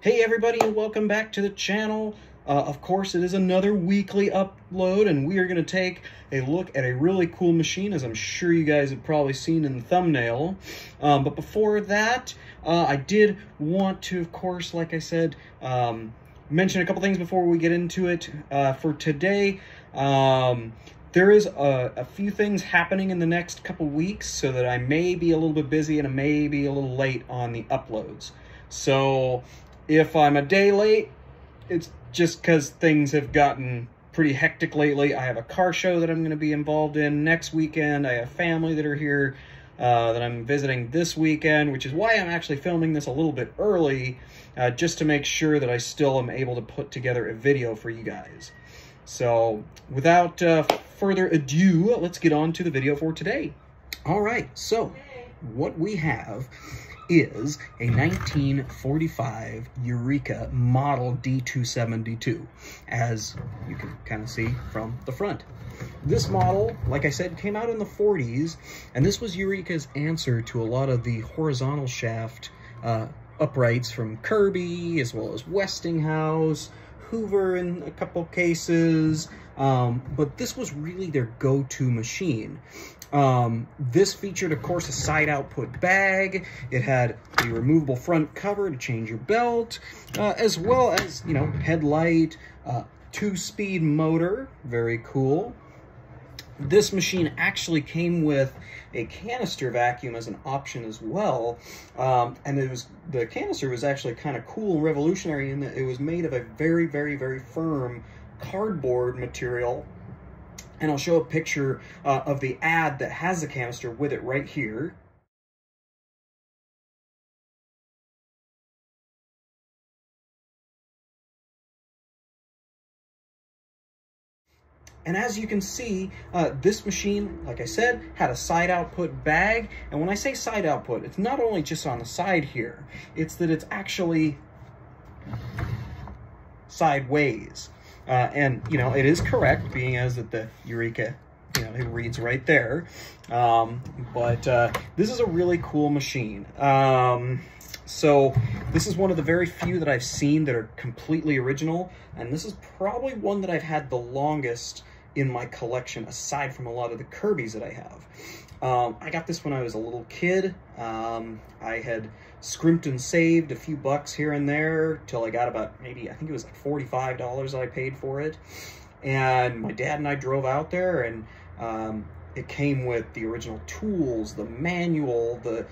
Hey everybody, and welcome back to the channel. Of course, it is another weekly upload, and we are going to take a look at a really cool machine, as I'm sure you guys have probably seen in the thumbnail. But before that, I did want to, of course, like I said, mention a couple things before we get into it. For today, there is a few things happening in the next couple weeks, so that I may be a little bit busy and I may be a little late on the uploads. So if I'm a day late, it's just because things have gotten pretty hectic lately. I have a car show that I'm going to be involved in next weekend. I have family that are here that I'm visiting this weekend, which is why I'm actually filming this a little bit early, just to make sure that I still am able to put together a video for you guys. So without further ado, let's get on to the video for today. All right, so what we have is a 1945 Eureka model D272, as you can kind of see from the front. This model, like I said, came out in the 40s, and this was Eureka's answer to a lot of the horizontal shaft uprights from Kirby, as well as Westinghouse, Hoover in a couple cases, but this was really their go-to machine. This featured, of course, a side output bag. It had the removable front cover to change your belt, as well as, you know, headlight, 2-speed motor, very cool. This machine actually came with a canister vacuum as an option as well, and the canister was actually kind of cool and revolutionary in that it was made of a very, very, very firm cardboard material. And I'll show a picture of the ad that has the canister with it right here. And as you can see, this machine, like I said, had a side output bag. And when I say side output, it's not only just on the side here, it's that it's actually sideways. And, you know, it is correct, being as that the Eureka, you know, it reads right there. But this is a really cool machine. So this is one of the very few that I've seen that are completely original. And this is probably one that I've had the longest in my collection, aside from a lot of the Kirbys that I have. I got this when I was a little kid. I had scrimped and saved a few bucks here and there till I got about, maybe, I think it was like $45 I paid for it. And my dad and I drove out there, and it came with the original tools, the manual, the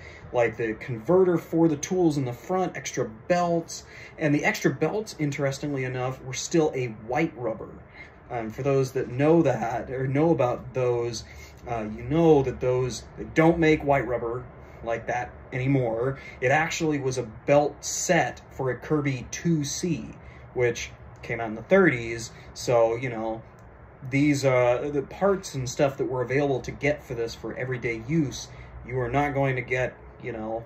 converter for the tools in the front, extra belts. And the extra belts, interestingly enough, were still a white rubber. For those that know that, or know about those, you know that those, they don't make white rubber like that anymore. It actually was a belt set for a Kirby 2C, which came out in the 30s. So, you know, these the parts and stuff that were available to get for this for everyday use, you are not going to get, you know,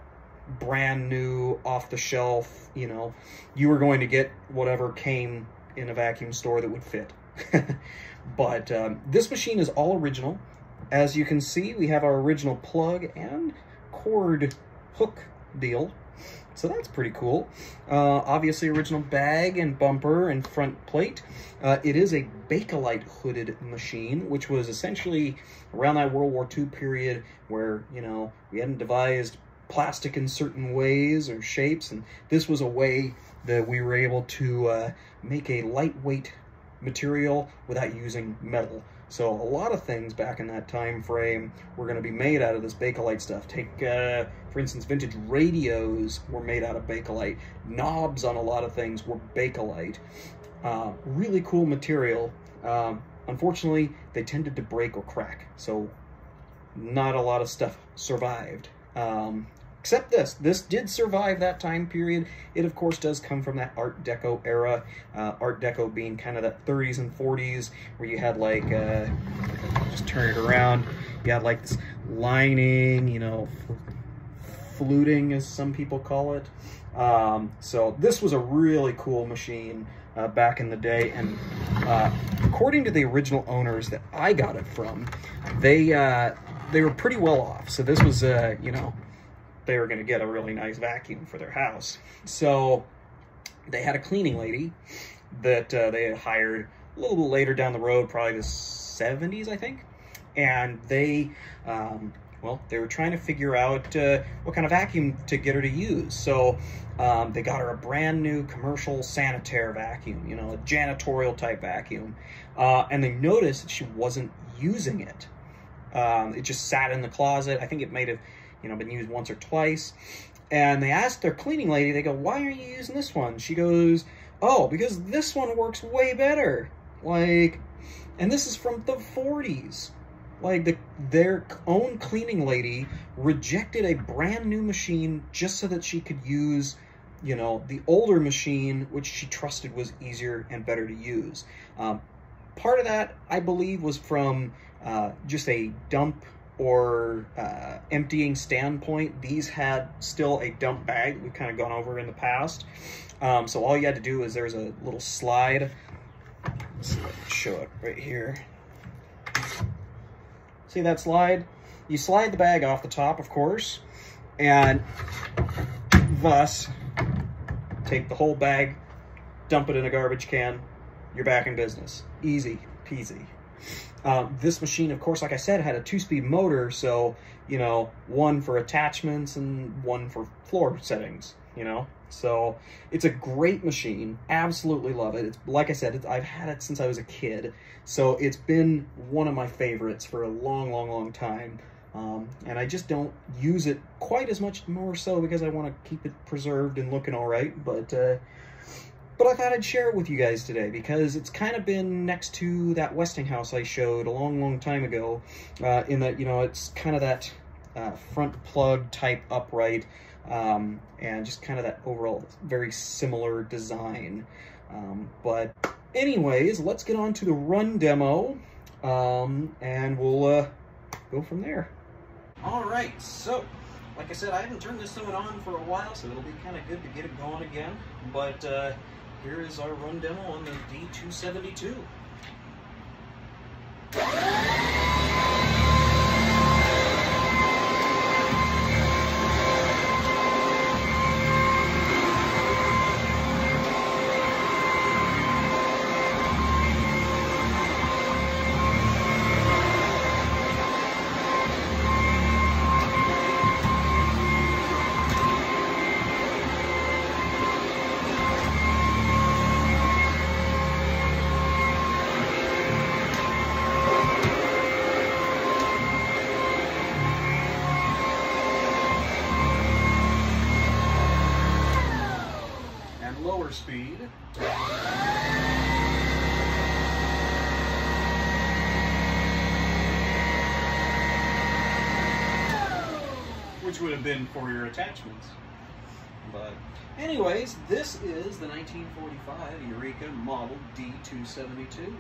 brand new off the shelf. You know, you were going to get whatever came in a vacuum store that would fit. But this machine is all original. As you can see, we have our original plug and cord hook deal, so that's pretty cool. Obviously original bag and bumper and front plate. It is a Bakelite hooded machine, which was essentially around that World War II period where, you know, we hadn't devised plastic in certain ways or shapes, and this was a way that we were able to make a lightweight material without using metal. So a lot of things back in that time frame were going to be made out of this Bakelite stuff. Take, for instance, vintage radios were made out of Bakelite. Knobs on a lot of things were Bakelite. Really cool material. Unfortunately, they tended to break or crack, so not a lot of stuff survived. Except this. This did survive that time period. It, of course, does come from that Art Deco era. Art Deco being kind of that 30s and 40s, where you had, like, just turn it around, you had, like, this lining, you know, fluting, as some people call it. So this was a really cool machine back in the day, and according to the original owners that I got it from, they were pretty well off. So this was, you know, they were going to get a really nice vacuum for their house. So they had a cleaning lady that they had hired a little bit later down the road, probably the 70s, I think. And they, well, they were trying to figure out what kind of vacuum to get her to use. So they got her a brand new commercial sanitary vacuum, you know, a janitorial type vacuum. And they noticed that she wasn't using it. It just sat in the closet. I think it might have, you know, been used once or twice. And they asked their cleaning lady, they go, "Why are you using this one?" She goes, "Oh, because this one works way better." Like, and this is from the 40s. Like, their own cleaning lady rejected a brand new machine just so that she could use, you know, the older machine, which she trusted was easier and better to use. Part of that, I believe, was from just a dump or emptying standpoint. These had still a dump bag we've kind of gone over in the past. So all you had to do is there's a little slide. Let's see if I can show it right here. See that slide? You slide the bag off the top, of course, and thus take the whole bag, dump it in a garbage can, you're back in business. Easy peasy. This machine, of course, like I said, had a 2-speed motor, so, you know, one for attachments and one for floor settings, you know? So it's a great machine. Absolutely love it. It's, like I said, I've had it since I was a kid, so it's been one of my favorites for a long time. And I just don't use it quite as much more so because I want to keep it preserved and looking all right, but I thought I'd share it with you guys today because it's kind of been next to that Westinghouse I showed a long time ago, in that, you know, it's kind of that front plug type upright, and just kind of that overall very similar design. But anyways, let's get on to the run demo, and we'll go from there. All right, so like I said, I haven't turned this thing on for a while, so it'll be kind of good to get it going again. But here is our run demo on the D272. Lower speed. Which would have been for your attachments. But anyways, this is the 1945 Eureka model D272.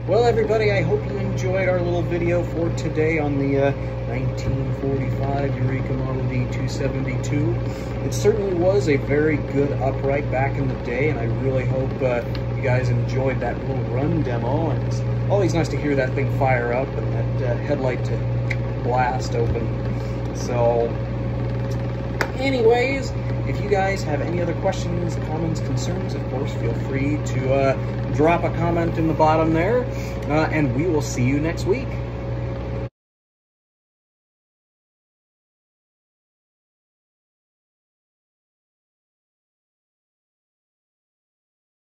Well, everybody, I hope you enjoyed our little video for today on the 1945 Eureka Model D272. It certainly was a very good upright back in the day, and I really hope you guys enjoyed that little run demo. And it's always nice to hear that thing fire up and that headlight to blast open. So, anyways, if you guys have any other questions, comments, concerns, of course, feel free to drop a comment in the bottom there, and we will see you next week.